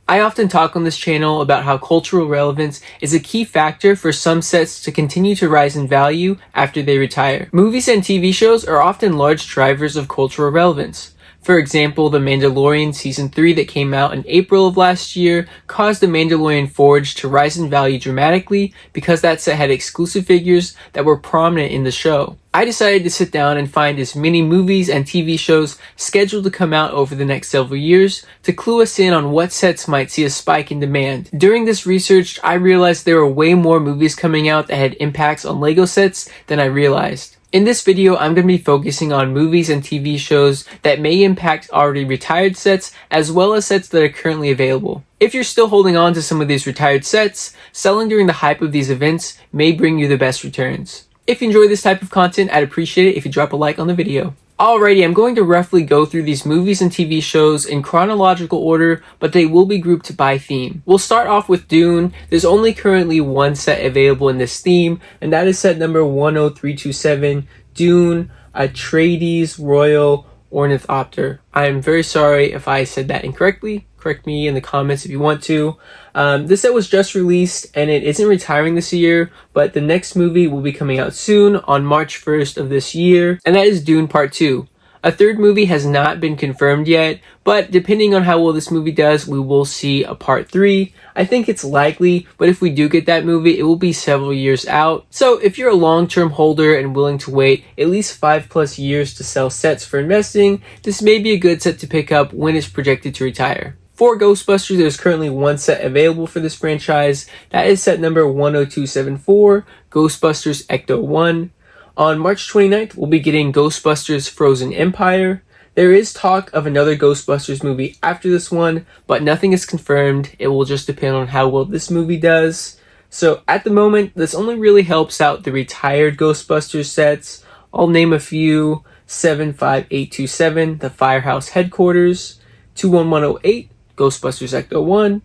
I often talk on this channel about how cultural relevance is a key factor for some sets to continue to rise in value after they retire. Movies and TV shows are often large drivers of cultural relevance. For example, The Mandalorian Season 3 that came out in April of last year caused The Mandalorian Forge to rise in value dramatically because that set had exclusive figures that were prominent in the show. I decided to sit down and find as many movies and TV shows scheduled to come out over the next several years to clue us in on what sets might see a spike in demand. During this research, I realized there were way more movies coming out that had impacts on LEGO sets than I realized. In this video, I'm going to be focusing on movies and TV shows that may impact already retired sets as well as sets that are currently available. If you're still holding on to some of these retired sets, selling during the hype of these events may bring you the best returns. If you enjoy this type of content, I'd appreciate it if you drop a like on the video. Alrighty, I'm going to roughly go through these movies and TV shows in chronological order, but they will be grouped by theme. We'll start off with Dune. There's only currently one set available in this theme, and that is set number 10327, Dune Atreides Royal Ornithopter. I am very sorry if I said that incorrectly. Correct me in the comments if you want to. This set was just released and it isn't retiring this year, but the next movie will be coming out soon on March 1st of this year, and that is Dune Part 2. A third movie has not been confirmed yet, but depending on how well this movie does, we will see a Part 3. I think it's likely, but if we do get that movie, it will be several years out. So if you're a long-term holder and willing to wait at least 5+ years to sell sets for investing, this may be a good set to pick up when it's projected to retire. For Ghostbusters, there's currently one set available for this franchise. That is set number 10274, Ghostbusters Ecto-1. On March 29th, we'll be getting Ghostbusters Frozen Empire. There is talk of another Ghostbusters movie after this one, but nothing is confirmed. It will just depend on how well this movie does. So at the moment, this only really helps out the retired Ghostbusters sets. I'll name a few: 75827, the Firehouse Headquarters; 21108, Ghostbusters Ecto-1,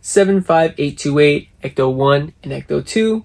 75828, Ecto-1 and Ecto-2,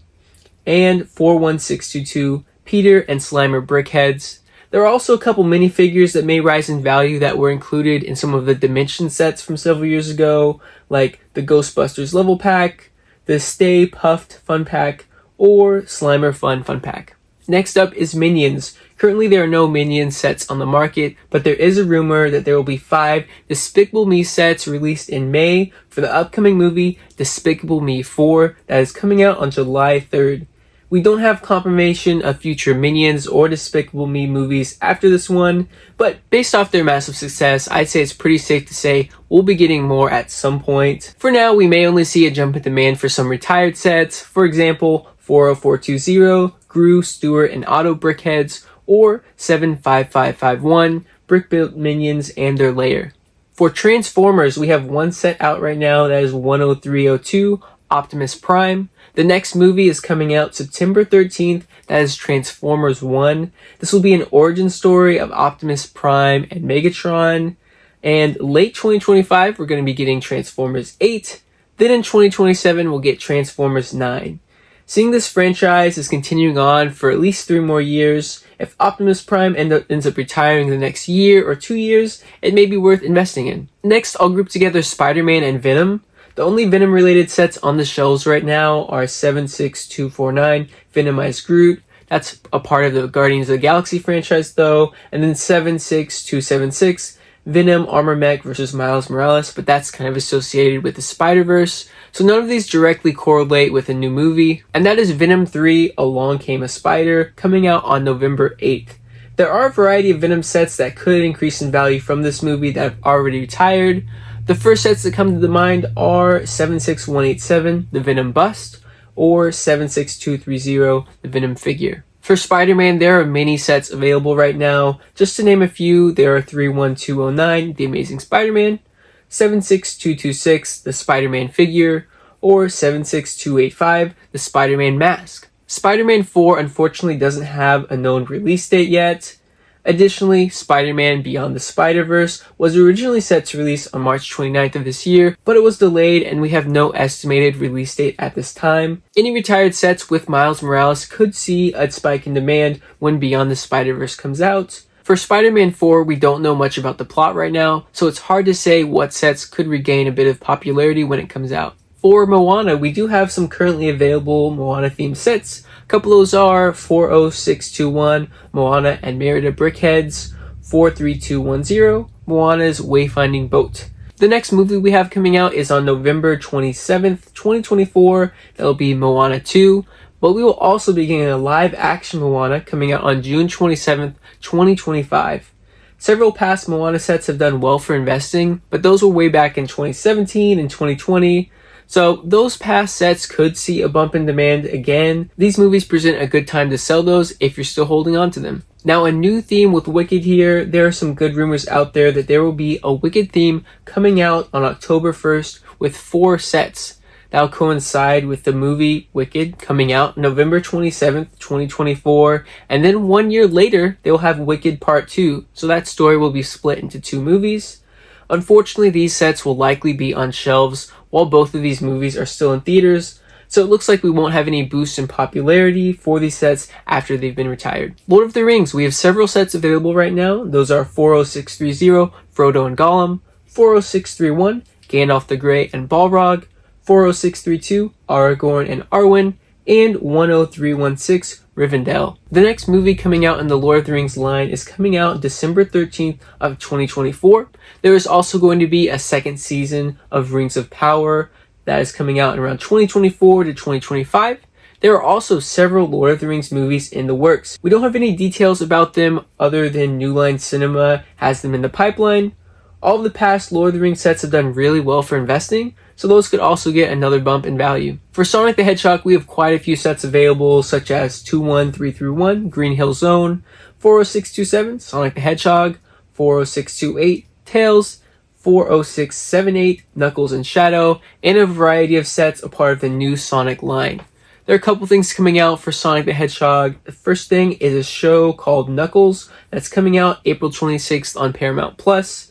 and 41622, Peter and Slimer Brickheads. There are also a couple minifigures that may rise in value that were included in some of the Dimension sets from several years ago, like the Ghostbusters Level Pack, the Stay Puft Fun Pack, or Slimer Fun Pack. Next up is Minions. Currently there are no Minions sets on the market, but there is a rumor that there will be 5 Despicable Me sets released in May for the upcoming movie Despicable Me 4 that is coming out on July 3rd. We don't have confirmation of future Minions or Despicable Me movies after this one, but based off their massive success, I'd say it's pretty safe to say we'll be getting more at some point. For now, we may only see a jump in demand for some retired sets, for example, 40420, Gru, Stewart, and Otto Brickheads, or 75551, Brick-Built Minions and their lair. For Transformers, we have one set out right now, that is 10302, Optimus Prime. The next movie is coming out September 13th, that is Transformers 1. This will be an origin story of Optimus Prime and Megatron. And late 2025, we're going to be getting Transformers 8. Then in 2027, we'll get Transformers 9. Seeing this franchise is continuing on for at least 3 more years, if Optimus Prime ends up retiring in the next year or 2 years, it may be worth investing in. Next, I'll group together Spider-Man and Venom. The only Venom-related sets on the shelves right now are 76249, Venomized Groot. That's a part of the Guardians of the Galaxy franchise though. And then 76276, Venom Armor Mech vs. Miles Morales, but that's kind of associated with the Spider-Verse. So none of these directly correlate with a new movie. And that is Venom 3, Along Came a Spider, coming out on November 8th. There are a variety of Venom sets that could increase in value from this movie that have already retired. The first sets that come to the mind are 76187, the Venom Bust, or 76230, the Venom Figure. For Spider-Man, there are many sets available right now. Just to name a few, there are 31209, the Amazing Spider-Man, 76226, the Spider-Man Figure, or 76285, the Spider-Man Mask. Spider-Man 4 unfortunately doesn't have a known release date yet. Additionally, Spider-Man Beyond the Spider-Verse was originally set to release on March 29th of this year, but it was delayed and we have no estimated release date at this time. Any retired sets with Miles Morales could see a spike in demand when Beyond the Spider-Verse comes out. For Spider-Man 4, we don't know much about the plot right now, so it's hard to say what sets could regain a bit of popularity when it comes out. For Moana, we do have some currently available Moana-themed sets. A couple of those are 40621, Moana and Merida Brickheads, 43210, Moana's Wayfinding Boat. The next movie we have coming out is on November 27th, 2024. That'll be Moana 2. But we will also be getting a live-action Moana coming out on June 27th, 2025. Several past Moana sets have done well for investing, but those were way back in 2017 and 2020. So those past sets could see a bump in demand again. These movies present a good time to sell those if you're still holding on to them. Now, a new theme with Wicked here. There are some good rumors out there that there will be a Wicked theme coming out on October 1st with 4 sets. That'll coincide with the movie Wicked coming out November 27th, 2024. And then 1 year later, they'll have Wicked Part 2. So that story will be split into 2 movies. Unfortunately, these sets will likely be on shelves while both of these movies are still in theaters. So it looks like we won't have any boost in popularity for these sets after they've been retired. Lord of the Rings, we have several sets available right now. Those are 40630, Frodo and Gollum, 40631, Gandalf the Grey and Balrog, 40632, Aragorn and Arwen, and 10316, Rivendell. The next movie coming out in the Lord of the Rings line is coming out December 13th of 2024. There is also going to be a second season of Rings of Power that is coming out in around 2024 to 2025. There are also several Lord of the Rings movies in the works. We don't have any details about them other than New Line Cinema has them in the pipeline. All of the past Lord of the Rings sets have done really well for investing, so those could also get another bump in value. For Sonic the Hedgehog, we have quite a few sets available, such as 21331, Green Hill Zone, 40627, Sonic the Hedgehog, 40628, Tails, 40678, Knuckles and Shadow, and a variety of sets a part of the new Sonic line. There are a couple things coming out for Sonic the Hedgehog. The first thing is a show called Knuckles that's coming out April 26th on Paramount+.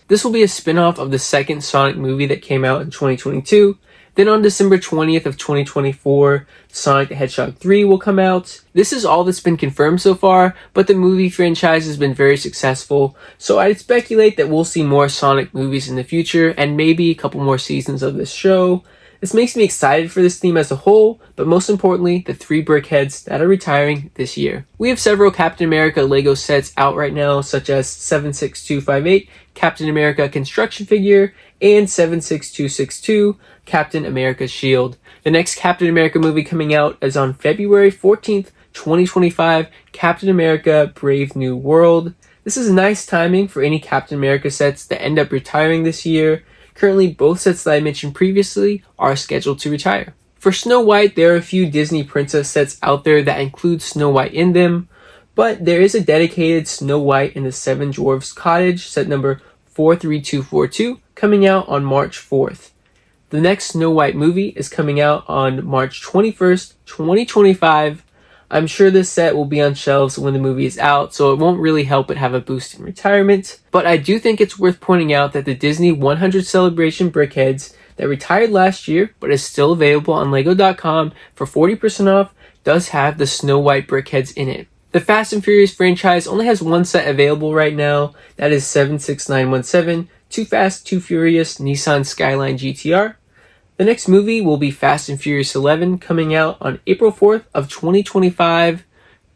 This will be a spin-off of the second Sonic movie that came out in 2022. Then on December 20th of 2024, Sonic the Hedgehog 3 will come out. This is all that's been confirmed so far, but the movie franchise has been very successful, so I'd speculate that we'll see more Sonic movies in the future and maybe a couple more seasons of this show. This makes me excited for this theme as a whole, but most importantly, the 3 Brickheads that are retiring this year. We have several Captain America Lego sets out right now, such as 76258, Captain America Construction Figure, and 76262, Captain America's Shield. The next Captain America movie coming out is on February 14th, 2025, Captain America Brave New World. This is nice timing for any Captain America sets that end up retiring this year. Currently, both sets that I mentioned previously are scheduled to retire. For Snow White, there are a few Disney Princess sets out there that include Snow White in them, but there is a dedicated Snow White and the Seven Dwarfs Cottage, set number 43242, coming out on March 4th. The next Snow White movie is coming out on March 21st, 2025. I'm sure this set will be on shelves when the movie is out, so it won't really help it have a boost in retirement. But I do think it's worth pointing out that the Disney 100 Celebration Brickheads that retired last year but is still available on Lego.com for 40% off does have the Snow White Brickheads in it. The Fast and Furious franchise only has one set available right now, that is 76917, Too Fast, Too Furious Nissan Skyline GTR. The next movie will be Fast and Furious 11, coming out on April 4th of 2025.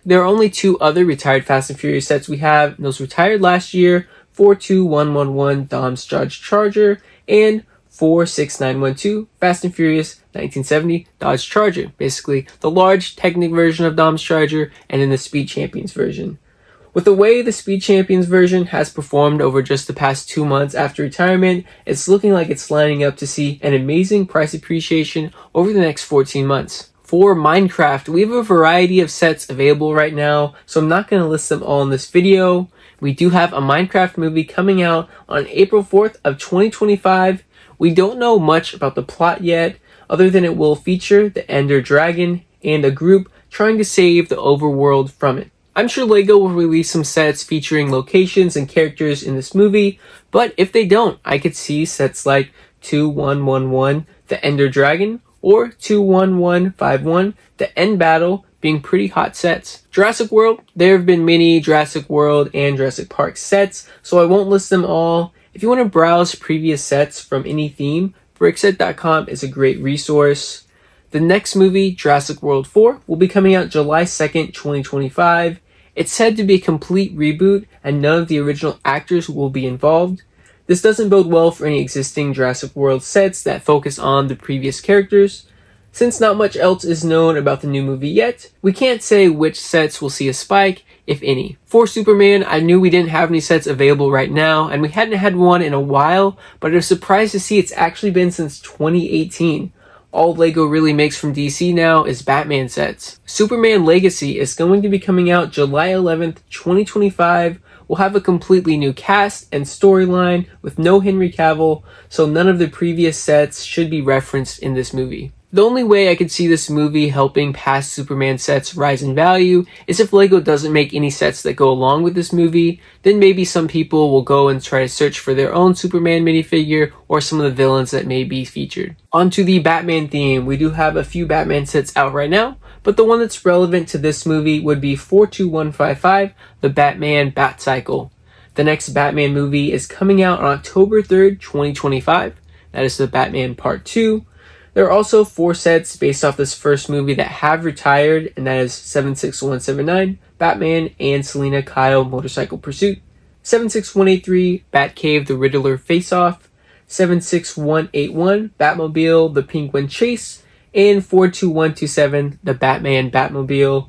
There are only 2 other retired Fast and Furious sets we have, and those retired last year, 42111 Dom's Dodge Charger and 46912 Fast and Furious 1970 Dodge Charger. Basically, the large Technic version of Dom's Charger and then the Speed Champions version. With the way the Speed Champions version has performed over just the past 2 months after retirement, it's looking like it's lining up to see an amazing price appreciation over the next 14 months. For Minecraft, we have a variety of sets available right now, so I'm not going to list them all in this video. We do have a Minecraft movie coming out on April 4th of 2025. We don't know much about the plot yet, other than it will feature the Ender Dragon and a group trying to save the overworld from it. I'm sure LEGO will release some sets featuring locations and characters in this movie, but if they don't, I could see sets like 2111, the Ender Dragon, or 21151, the End Battle, being pretty hot sets. Jurassic World, there have been many Jurassic World and Jurassic Park sets, so I won't list them all. If you want to browse previous sets from any theme, Brickset.com is a great resource. The next movie, Jurassic World 4, will be coming out July 2nd, 2025. It's said to be a complete reboot, and none of the original actors will be involved. This doesn't bode well for any existing Jurassic World sets that focus on the previous characters. Since not much else is known about the new movie yet, we can't say which sets will see a spike, if any. For Superman, I knew we didn't have any sets available right now, and we hadn't had one in a while, but I was surprised to see it's actually been since 2018. All LEGO really makes from DC now is Batman sets. Superman Legacy is going to be coming out July 11th, 2025. We'll have a completely new cast and storyline with no Henry Cavill, so none of the previous sets should be referenced in this movie. The only way I could see this movie helping past Superman sets rise in value is if LEGO doesn't make any sets that go along with this movie. Then maybe some people will go and try to search for their own Superman minifigure or some of the villains that may be featured. Onto the Batman theme, we do have a few Batman sets out right now, but the one that's relevant to this movie would be 42155, the Batman Batcycle. The next Batman movie is coming out on October 3rd, 2025. That is the Batman Part 2. There are also 4 sets based off this first movie that have retired, and that is 76179, Batman and Selina Kyle Motorcycle Pursuit, 76183, Batcave The Riddler Face Off, 76181, Batmobile The Penguin Chase, and 42127, the Batman Batmobile.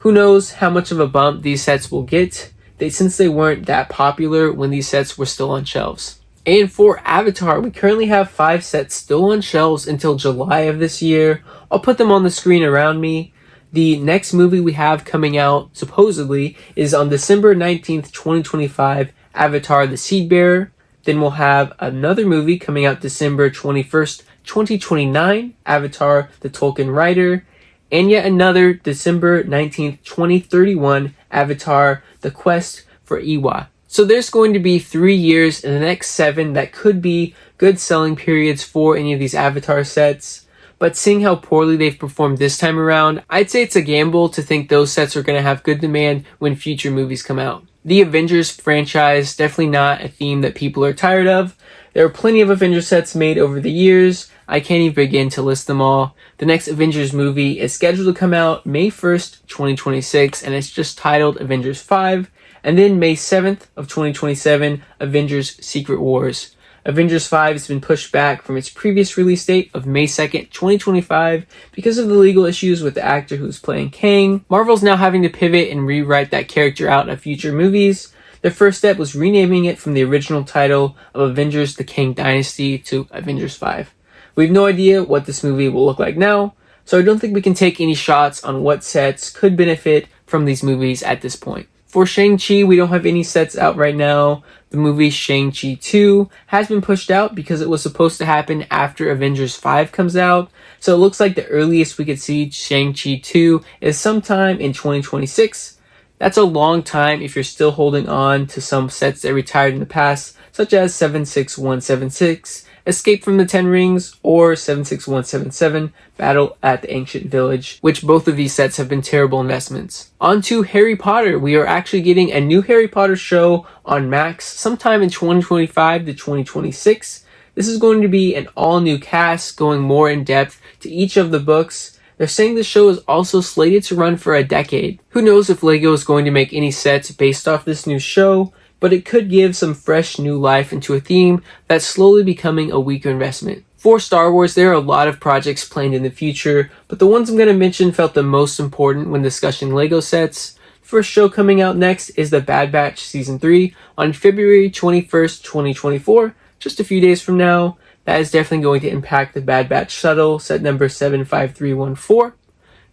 Who knows how much of a bump these sets will get, since they weren't that popular when these sets were still on shelves. And for Avatar, we currently have 5 sets still on shelves until July of this year. I'll put them on the screen around me. The next movie we have coming out, supposedly, is on December 19th, 2025, Avatar The Seedbearer. Then we'll have another movie coming out December 21st, 2029, Avatar The Tolkien Rider. And yet another December 19th, 2031, Avatar The Quest for Eywa. So there's going to be 3 years in the next 7 that could be good selling periods for any of these Avatar sets. But seeing how poorly they've performed this time around, I'd say it's a gamble to think those sets are going to have good demand when future movies come out. The Avengers franchise, definitely not a theme that people are tired of. There are plenty of Avengers sets made over the years. I can't even begin to list them all. The next Avengers movie is scheduled to come out May 1st, 2026, and it's just titled Avengers 5. And then May 7th of 2027, Avengers Secret Wars. Avengers 5 has been pushed back from its previous release date of May 2nd, 2025 because of the legal issues with the actor who's playing Kang. Marvel's now having to pivot and rewrite that character out of future movies. Their first step was renaming it from the original title of Avengers The Kang Dynasty to Avengers 5. We have no idea what this movie will look like now, so I don't think we can take any shots on what sets could benefit from these movies at this point. For Shang-Chi, we don't have any sets out right now. The movie Shang-Chi 2 has been pushed out because it was supposed to happen after Avengers 5 comes out. So it looks like the earliest we could see Shang-Chi 2 is sometime in 2026. That's a long time if you're still holding on to some sets that retired in the past, such as 76176, Escape from the Ten Rings, or 76177, Battle at the Ancient Village, which both of these sets have been terrible investments. On to Harry Potter. We are actually getting a new Harry Potter show on Max sometime in 2025 to 2026. This is going to be an all-new cast going more in depth to each of the books. They're saying the show is also slated to run for a decade. Who knows if LEGO is going to make any sets based off this new show, but it could give some fresh new life into a theme that's slowly becoming a weaker investment. For Star Wars, there are a lot of projects planned in the future, but the ones I'm going to mention felt the most important when discussing LEGO sets. The first show coming out next is The Bad Batch Season 3 on February 21st, 2024, just a few days from now. That is definitely going to impact the Bad Batch shuttle, set number 75314.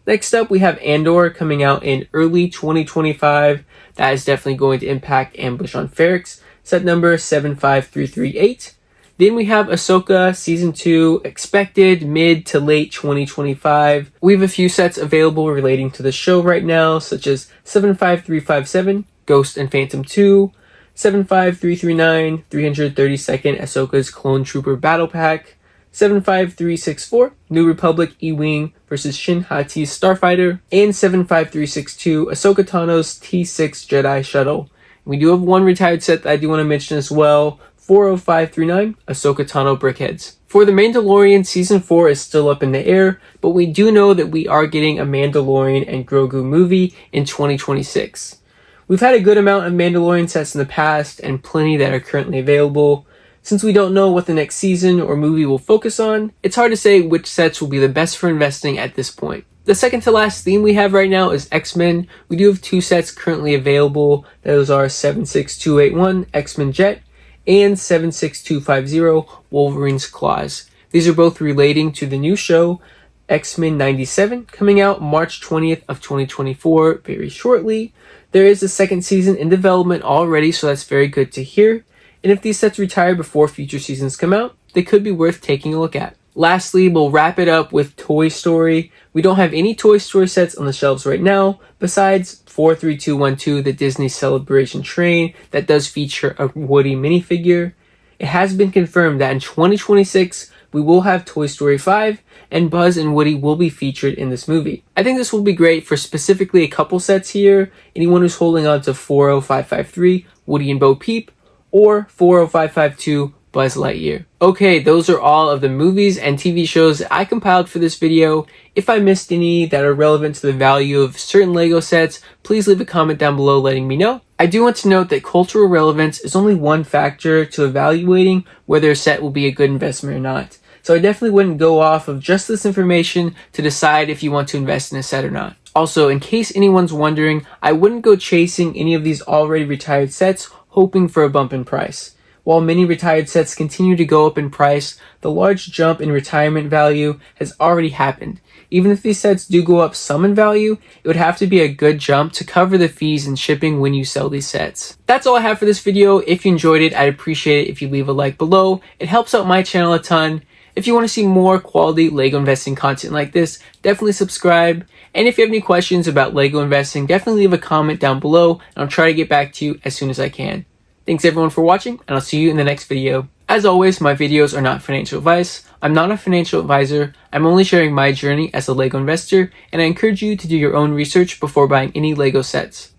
Next up, we have Andor coming out in early 2025. That is definitely going to impact Ambush on Ferrix, set number 75338. Then we have Ahsoka Season 2 expected mid to late 2025. We have a few sets available relating to the show right now, such as 75357, Ghost and Phantom 2, 75339, 332nd Ahsoka's Clone Trooper Battle Pack, 75364, New Republic E-Wing vs. Shin Hati's Starfighter, and 75362, Ahsoka Tano's T6 Jedi Shuttle. We do have one retired set that I do want to mention as well, 40539, Ahsoka Tano Brickheads. For The Mandalorian, Season 4 is still up in the air, but we do know that we are getting a Mandalorian and Grogu movie in 2026. We've had a good amount of Mandalorian sets in the past, and plenty that are currently available. Since we don't know what the next season or movie will focus on, it's hard to say which sets will be the best for investing at this point. The second to last theme we have right now is X-Men. We do have two sets currently available. Those are 76281 X-Men Jet and 76250 Wolverine's Claws. These are both relating to the new show X-Men 97 coming out March 20th of 2024 very shortly. There is a second season in development already, so that's very good to hear. And if these sets retire before future seasons come out, they could be worth taking a look at. Lastly, we'll wrap it up with Toy Story. We don't have any Toy Story sets on the shelves right now, besides 43212, the Disney Celebration Train that does feature a Woody minifigure. It has been confirmed that in 2026, we will have Toy Story 5, and Buzz and Woody will be featured in this movie. I think this will be great for specifically a couple sets here, anyone who's holding on to 40553, Woody and Bo Peep, or 40552, Buzz Lightyear. Okay, those are all of the movies and TV shows that I compiled for this video. If I missed any that are relevant to the value of certain LEGO sets, please leave a comment down below letting me know. I do want to note that cultural relevance is only one factor to evaluating whether a set will be a good investment or not. So I definitely wouldn't go off of just this information to decide if you want to invest in a set or not. Also, in case anyone's wondering, I wouldn't go chasing any of these already retired sets hoping for a bump in price. While many retired sets continue to go up in price, the large jump in retirement value has already happened. Even if these sets do go up some in value, it would have to be a good jump to cover the fees and shipping when you sell these sets. That's all I have for this video. If you enjoyed it, I'd appreciate it if you leave a like below. It helps out my channel a ton. If you want to see more quality LEGO investing content like this, definitely subscribe. And if you have any questions about LEGO investing, definitely leave a comment down below, and I'll try to get back to you as soon as I can. Thanks everyone for watching, and I'll see you in the next video. As always, my videos are not financial advice. I'm not a financial advisor. I'm only sharing my journey as a LEGO investor, and I encourage you to do your own research before buying any LEGO sets.